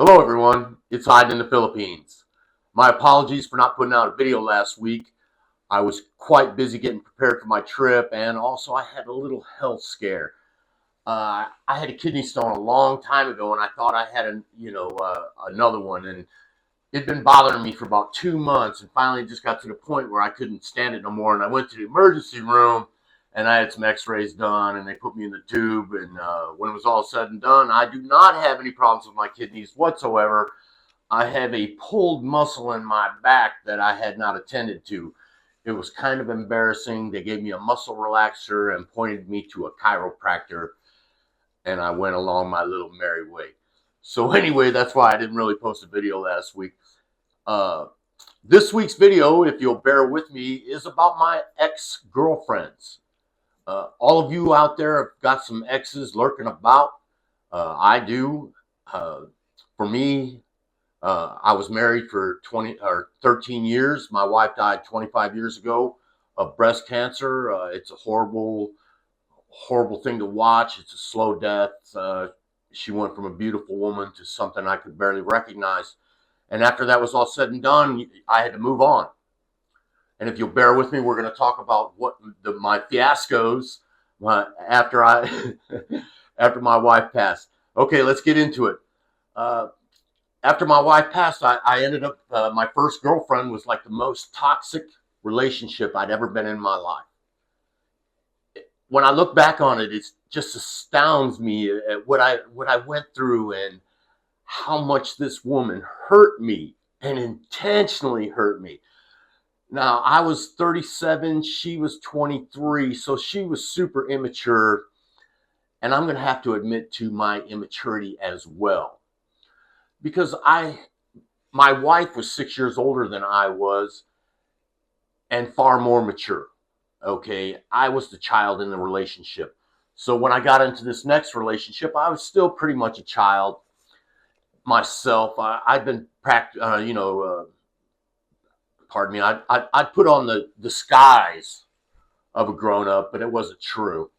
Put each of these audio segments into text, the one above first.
Hello everyone, it's Hyde in the Philippines. My apologies for not putting out a video last week. I was quite busy getting prepared for my trip, and also I had a little health scare. I had a kidney stone a long time ago, and I thought I had another one, and it'd been bothering me for about 2 months, and finally it just got to the point where I couldn't stand it no more, and I went to the emergency room, and I had some x-rays done, and they put me in the tube, and when it was all said and done, I do not have any problems with my kidneys whatsoever. I have a pulled muscle in my back that I had not attended to. It was kind of embarrassing. They gave me a muscle relaxer and pointed me to a chiropractor, and I went along my little merry way. So anyway, that's why I didn't really post a video last week. Uh, this week's video, if you'll bear with me, is about my ex-girlfriends. All of you out there have got some exes lurking about. I do. For me, I was married for 13 years. My wife died 25 years ago of breast cancer. It's a horrible, horrible thing to watch. It's a slow death. She went from a beautiful woman to something I could barely recognize. And after that was all said and done, I had to move on. And if you'll bear with me, we're going to talk about my fiascos after after my wife passed. Okay, let's get into it. After my wife passed, I ended up, my first girlfriend was like the most toxic relationship I'd ever been in my life. When I look back on it, it just astounds me at what I went through and how much this woman hurt me and intentionally hurt me. Now, I was 37, she was 23, so she was super immature, and I'm going to have to admit to my immaturity as well. Because my wife was 6 years older than I was and far more mature. Okay, I was the child in the relationship. So when I got into this next relationship, I was still pretty much a child myself. I'd been pardon me, I'd put on the disguise of a grown-up, but it wasn't true.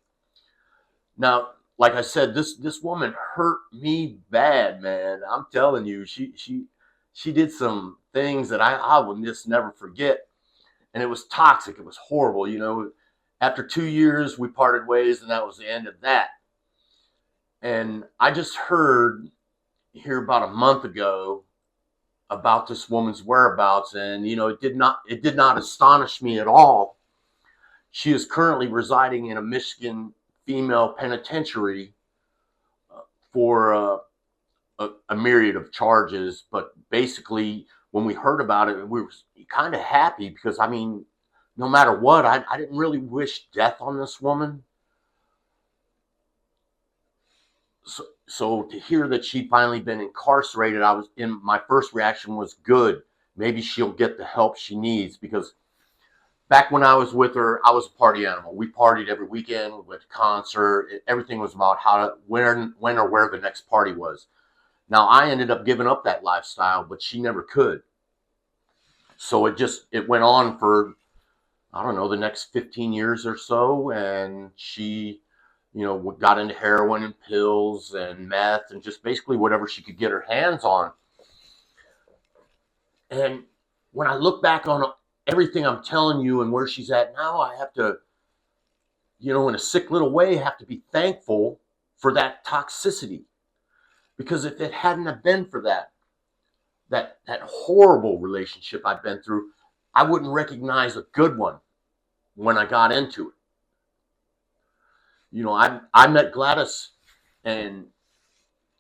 Now, like I said, this woman hurt me bad, man. I'm telling you, she did some things that I will just never forget. And it was toxic. It was horrible. You know, after 2 years, we parted ways, and that was the end of that. And I just heard here about a month ago about this woman's whereabouts, and it did not astonish me at all. She is currently residing in a Michigan female penitentiary for a myriad of charges. But basically, when we heard about it, we were kind of happy because, I mean, no matter what, I didn't really wish death on this woman. So to hear that she'd finally been incarcerated, my first reaction was good. Maybe she'll get the help she needs, because back when I was with her, I was a party animal. We partied every weekend. We went to concert. Everything was about when or where the next party was. Now, I ended up giving up that lifestyle, but she never could. So it went on for, I don't know, the next 15 years or so, and she got into heroin and pills and meth and just basically whatever she could get her hands on. And when I look back on everything I'm telling you and where she's at now, I have to, in a sick little way, have to be thankful for that toxicity. Because if it hadn't have been for that horrible relationship I've been through, I wouldn't recognize a good one when I got into it. I met Gladys, and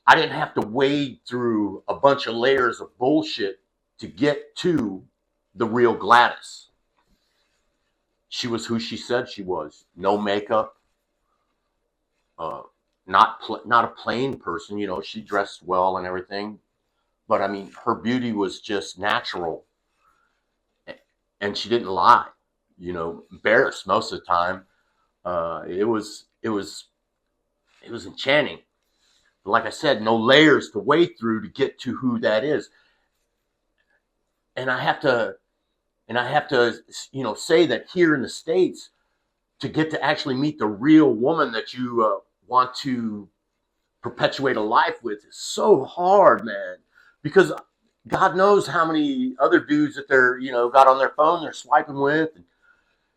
I didn't have to wade through a bunch of layers of bullshit to get to the real Gladys. She was who she said she was. No makeup. Not a plain person. She dressed well and everything. But, I mean, her beauty was just natural. And she didn't lie. Embarrassed most of the time. It was enchanting. But like I said, no layers to wade through to get to who that is. And I have to say that here in the States, to get to actually meet the real woman that you want to perpetuate a life with is so hard, man. because God knows how many other dudes that they're, got on their phone they're swiping with. And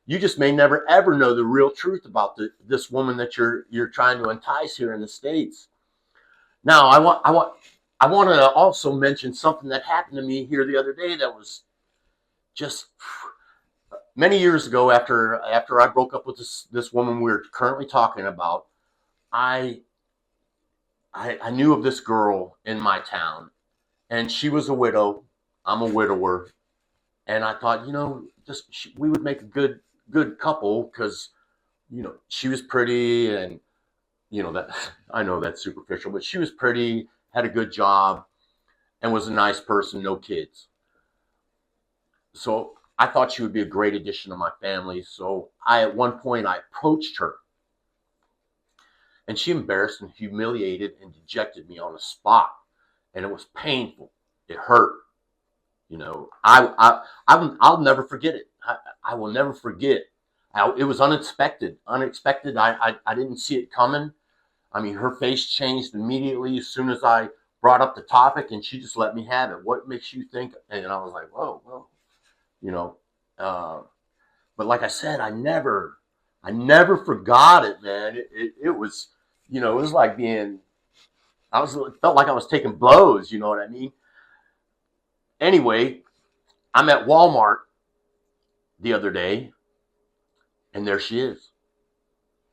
you just may never ever know the real truth about this woman that you're trying to entice here in the States. Now, I want to also mention something that happened to me here the other day that was just many years ago. After I broke up with this woman we're currently talking about, I I knew of this girl in my town, and she was a widow. I'm a widower, and I thought, we would make a good couple because she was pretty, and that I know that's superficial, but she was pretty, had a good job, and was a nice person, no kids. So I thought she would be a great addition to my family. So at one point I approached her, and she embarrassed and humiliated and dejected me on the spot, and it was painful. It hurt. I'll never forget it. I will never forget. It was unexpected. Unexpected. I didn't see it coming. I mean, her face changed immediately as soon as I brought up the topic, and she just let me have it. What makes you think? And I was like, whoa. you know. Uh, but like I said, I never forgot it, man. It was, it was like it felt like I was taking blows. You know what I mean? Anyway, I'm at Walmart the other day, and there she is.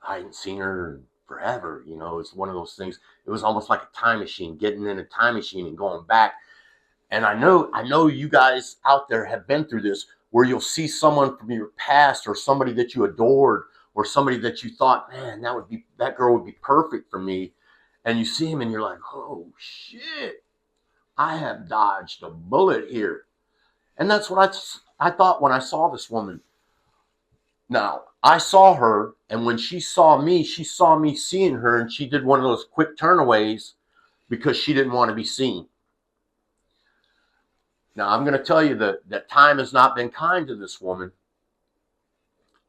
I hadn't seen her in forever. It's one of those things. It was almost like a time machine, getting in a time machine and going back. And I know you guys out there have been through this, where you'll see someone from your past, or somebody that you adored, or somebody that you thought, man, that girl would be perfect for me. And you see him and you're like, oh shit, I have dodged a bullet here. And that's what I thought when I saw this woman. Now, I saw her, and when she saw me seeing her, and she did one of those quick turnaways because she didn't want to be seen. Now, I'm going to tell you that time has not been kind to this woman.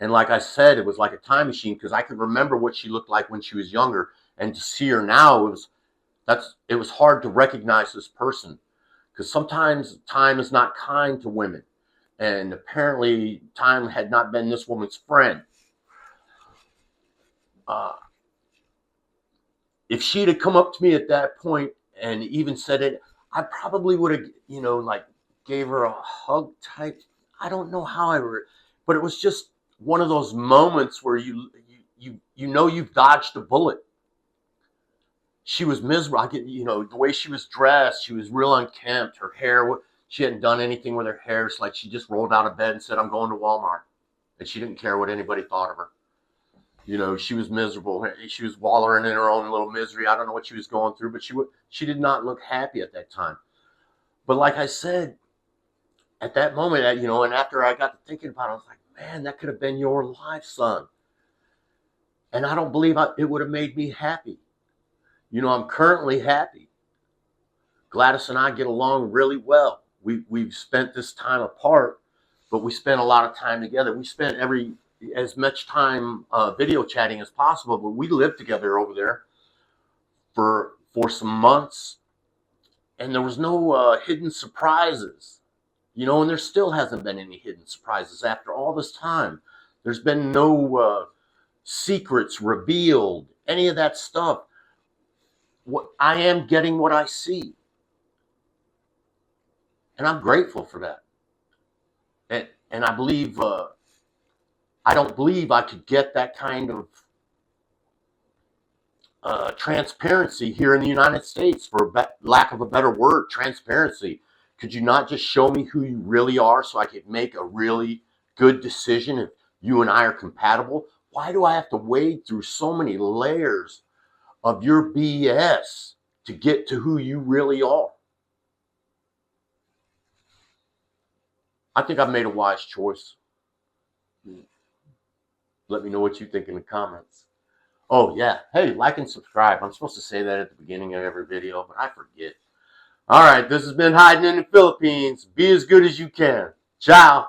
And like I said, it was like a time machine, because I could remember what she looked like when she was younger. And to see her now, it was hard to recognize this person, because sometimes time is not kind to women. And apparently time had not been this woman's friend. If she'd have come up to me at that point and even said it, I probably would have, like gave her a hug type. I don't know how but it was just one of those moments where you've dodged a bullet. She was miserable. The way she was dressed, she was real unkempt. Her hair, she hadn't done anything with her hair. It's like she just rolled out of bed and said, I'm going to Walmart. And she didn't care what anybody thought of her. She was miserable. She was wallowing in her own little misery. I don't know what she was going through, but she did not look happy at that time. But like I said, at that moment, and after I got to thinking about it, I was like, man, that could have been your life, son. And I don't believe it would have made me happy. I'm currently happy. Gladys and I get along really well. We've spent this time apart, but we spent a lot of time together. We spent as much time video chatting as possible, but we lived together over there for some months, and there was no hidden surprises. And there still hasn't been any hidden surprises after all this time. There's been no secrets revealed, any of that stuff. I am getting what I see, and I'm grateful for that. And I believe I don't believe I could get that kind of transparency here in the United States, for lack of a better word, transparency. Could you not just show me who you really are, so I could make a really good decision if you and I are compatible? Why do I have to wade through so many layers of your BS to get to who you really are? I think I've made a wise choice. Let me know what you think in the comments. Oh, yeah. Hey, like and subscribe. I'm supposed to say that at the beginning of every video, but I forget. All right, this has been Hiding in the Philippines. Be as good as you can. Ciao.